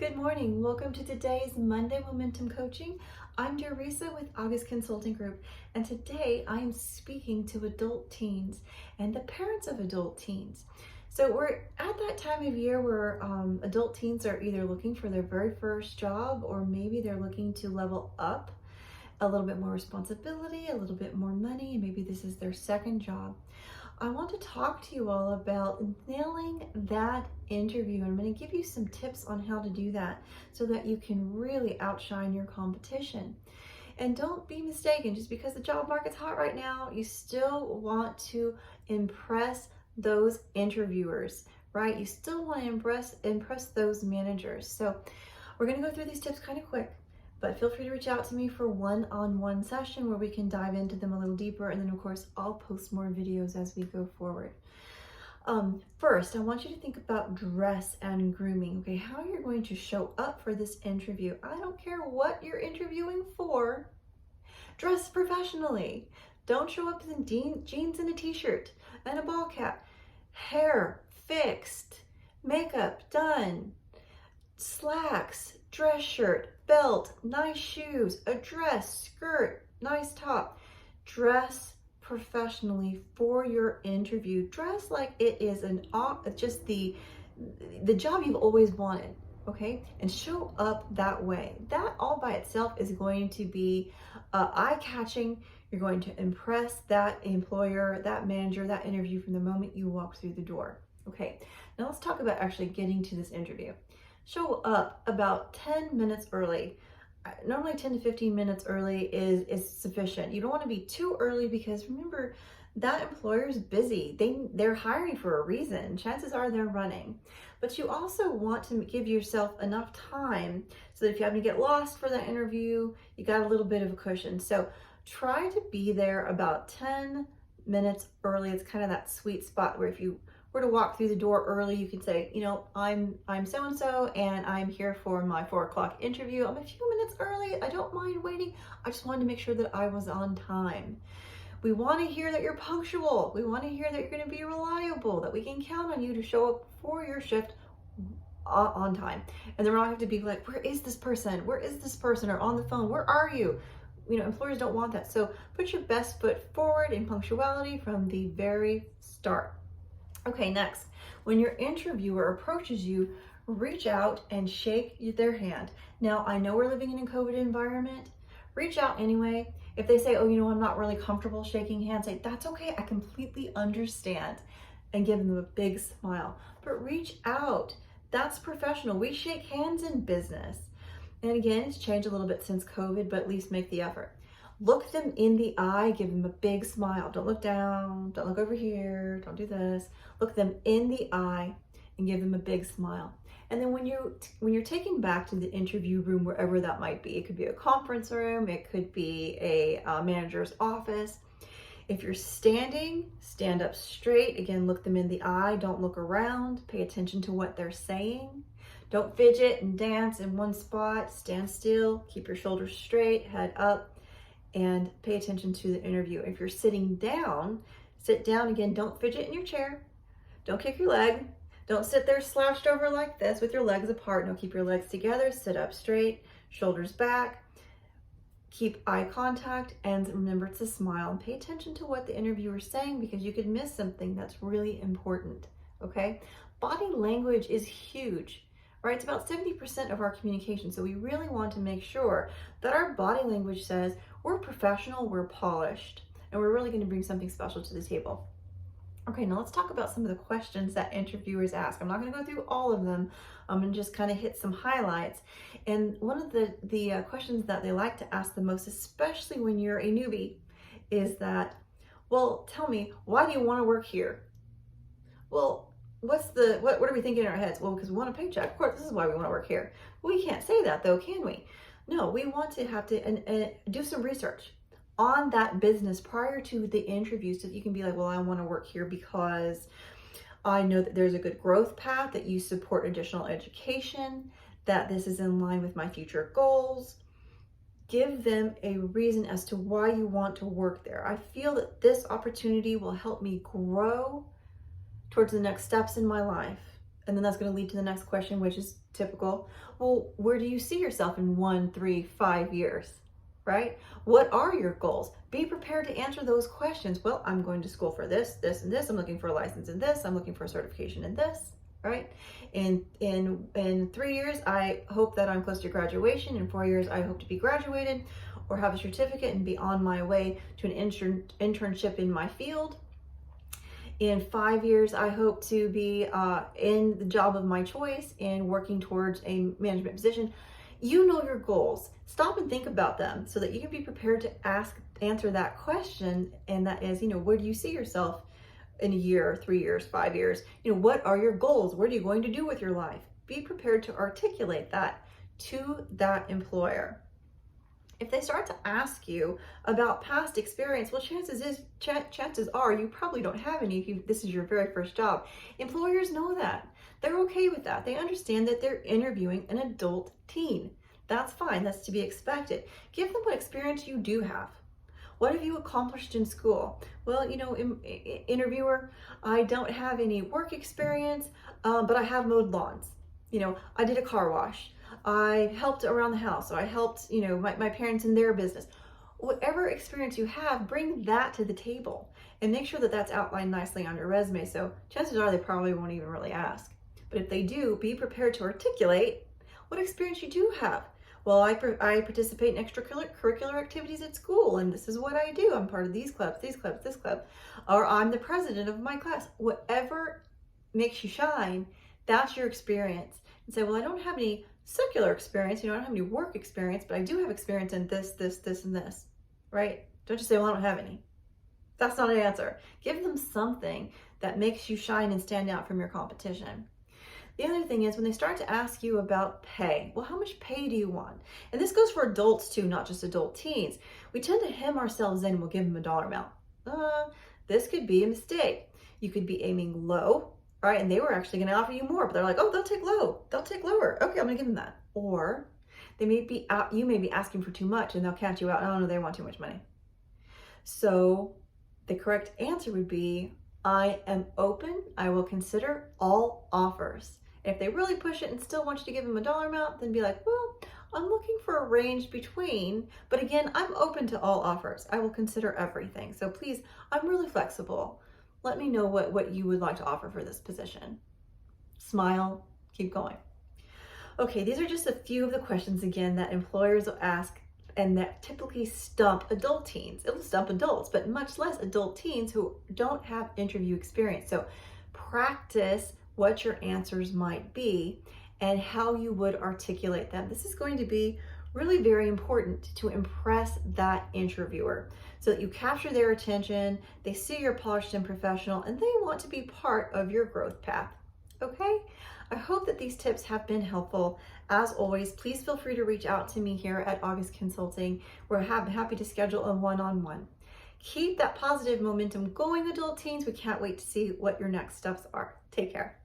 Good morning. Welcome to today's Monday Momentum Coaching. I'm Teresa with August Consulting Group, and today I am speaking to adult teens and the parents of adult teens. So we're at that time of year where adult teens are either looking for their very first job, or maybe they're looking to level up a little bit more responsibility, a little bit more money, and maybe this is their second job. I want to talk to you all about nailing that interview. I'm going to give you some tips on how to do that so that you can really outshine your competition. And don't be mistaken, just because the job market's hot right now, you still want to impress those interviewers, right? You still want to impress those managers. So we're going to go through these tips kind of quick, but feel free to reach out to me for one-on-one session where we can dive into them a little deeper. And then of course, I'll post more videos as we go forward. First, I want you to think about dress and grooming. Okay, how you're going to show up for this interview. I don't care what you're interviewing for. Dress professionally. Don't show up in jeans and a t-shirt and a ball cap. Hair fixed, makeup done, slacks, dress shirt, belt, nice shoes, a dress, skirt, nice top. Dress professionally for your interview. Dress like it is just the job you've always wanted, okay? And show up that way. That all by itself is going to be eye-catching. You're going to impress that employer, that manager, that interview from the moment you walk through the door. Okay, now let's talk about actually getting to this interview. Show up about 10 minutes early. Normally 10 to 15 minutes early is sufficient. You don't want to be too early because remember, that employer is busy. They're hiring for a reason. Chances are they're running. But you also want to give yourself enough time so that if you happen to get lost for that interview, you got a little bit of a cushion. So try to be there about 10 minutes early. It's kind of that sweet spot where if you were to walk through the door early, you could say, you know, I'm so-and-so and I'm here for my 4 o'clock interview. I'm a few minutes early. I don't mind waiting. I just wanted to make sure that I was on time. We want to hear that you're punctual. We want to hear that you're going to be reliable, that we can count on you to show up for your shift on time. And then we're not have to be like, where is this person? Where is this person? Or on the phone, where are you? You know, employers don't want that. So put your best foot forward in punctuality from the very start. Okay, next, when your interviewer approaches you, reach out and shake their hand. Now, I know we're living in a COVID environment. Reach out anyway. If they say, oh, you know, I'm not really comfortable shaking hands, say, that's okay. I completely understand. And give them a big smile. But reach out. That's professional. We shake hands in business. And again, it's changed a little bit since COVID, but at least make the effort. Look them in the eye, give them a big smile. Don't look down, don't look over here, don't do this. Look them in the eye and give them a big smile. And then when you're taken back to the interview room, wherever that might be, it could be a conference room, it could be a manager's office. If you're standing, stand up straight. Again, look them in the eye, don't look around, pay attention to what they're saying. Don't fidget and dance in one spot, stand still, keep your shoulders straight, head up, and pay attention to the interview. If you're sitting down, sit down again. Don't fidget in your chair. Don't kick your leg. Don't sit there slouched over like this with your legs apart. No, keep your legs together. Sit up straight, shoulders back. Keep eye contact and remember to smile and pay attention to what the interviewer is saying because you could miss something that's really important, okay? Body language is huge. Right, it's about 70% of our communication. So we really want to make sure that our body language says we're professional, we're polished, and we're really going to bring something special to the table. Okay, now let's talk about some of the questions that interviewers ask. I'm not going to go through all of them. I'm going to just kind of hit some highlights. And one of the questions that they like to ask the most, especially when you're a newbie, is that, well, tell me, why do you want to work here? Well, what are we thinking in our heads? Well, because we want a paycheck. Of course, this is why we want to work here. We can't say that though, can we? No, we want to have to do some research on that business prior to the interview so that you can be like, well, I want to work here because I know that there's a good growth path, that you support additional education, that this is in line with my future goals. Give them a reason as to why you want to work there. I feel that this opportunity will help me grow towards the next steps in my life. And then that's going to lead to the next question, which is, Typical. Well, where do you see yourself in 1, 3, 5 years? Right? What are your goals? Be prepared to answer those questions. Well, I'm going to school for this, this, and this. I'm looking for a license in this. I'm looking for a certification in this. Right? In 3 years, I hope that I'm close to graduation. In 4 years, I hope to be graduated or have a certificate and be on my way to an internship in my field. In 5 years, I hope to be in the job of my choice and working towards a management position. You know your goals. Stop and think about them so that you can be prepared to answer that question. And that is, where do you see yourself in a year, 3 years, 5 years? What are your goals? What are you going to do with your life? Be prepared to articulate that to that employer. If they start to ask you about past experience, well, chances are you probably don't have any if this is your very first job. Employers know that. They're okay with that. They understand that they're interviewing an adult teen. That's fine. That's to be expected. Give them what experience you do have. What have you accomplished in school? Well, interviewer, I don't have any work experience, but I have mowed lawns. I did a car wash. I helped around the house. So I helped, my parents in their business. Whatever experience you have, bring that to the table and make sure that that's outlined nicely on your resume. So chances are they probably won't even really ask. But if they do, be prepared to articulate what experience you do have. Well, I participate in extracurricular activities at school, and this is what I do. I'm part of these clubs, this club, or I'm the president of my class. Whatever makes you shine, that's your experience. And say, well, I don't have any secular experience, I don't have any work experience, but I do have experience in this, and this, right? Don't just say, well, I don't have any. That's not an answer. Give them something that makes you shine and stand out from your competition. The other thing is when they start to ask you about pay, well, how much pay do you want? And this goes for adults too, not just adult teens. We tend to hem ourselves in and we'll give them a dollar amount. This could be a mistake. You could be aiming low, right? And they were actually going to offer you more, but they're like, oh, they'll take low. They'll take lower. Okay, I'm going to give them that. Or you may be asking for too much and they'll catch you out. Oh, no, they want too much money. So the correct answer would be, I am open. I will consider all offers. If they really push it and still want you to give them a dollar amount, then be like, well, I'm looking for a range between, but again, I'm open to all offers. I will consider everything. So please, I'm really flexible. Let me know what you would like to offer for this position. Smile, keep going. Okay, these are just a few of the questions again that employers will ask and that typically stump adult teens. It'll stump adults, but much less adult teens who don't have interview experience. So practice what your answers might be and how you would articulate them. This is going to be really very important to impress that interviewer so that you capture their attention, they see you're polished and professional, and they want to be part of your growth path. Okay? I hope that these tips have been helpful. As always, please feel free to reach out to me here at August Consulting. We're happy to schedule a one-on-one. Keep that positive momentum going, adult teens. We can't wait to see what your next steps are. Take care.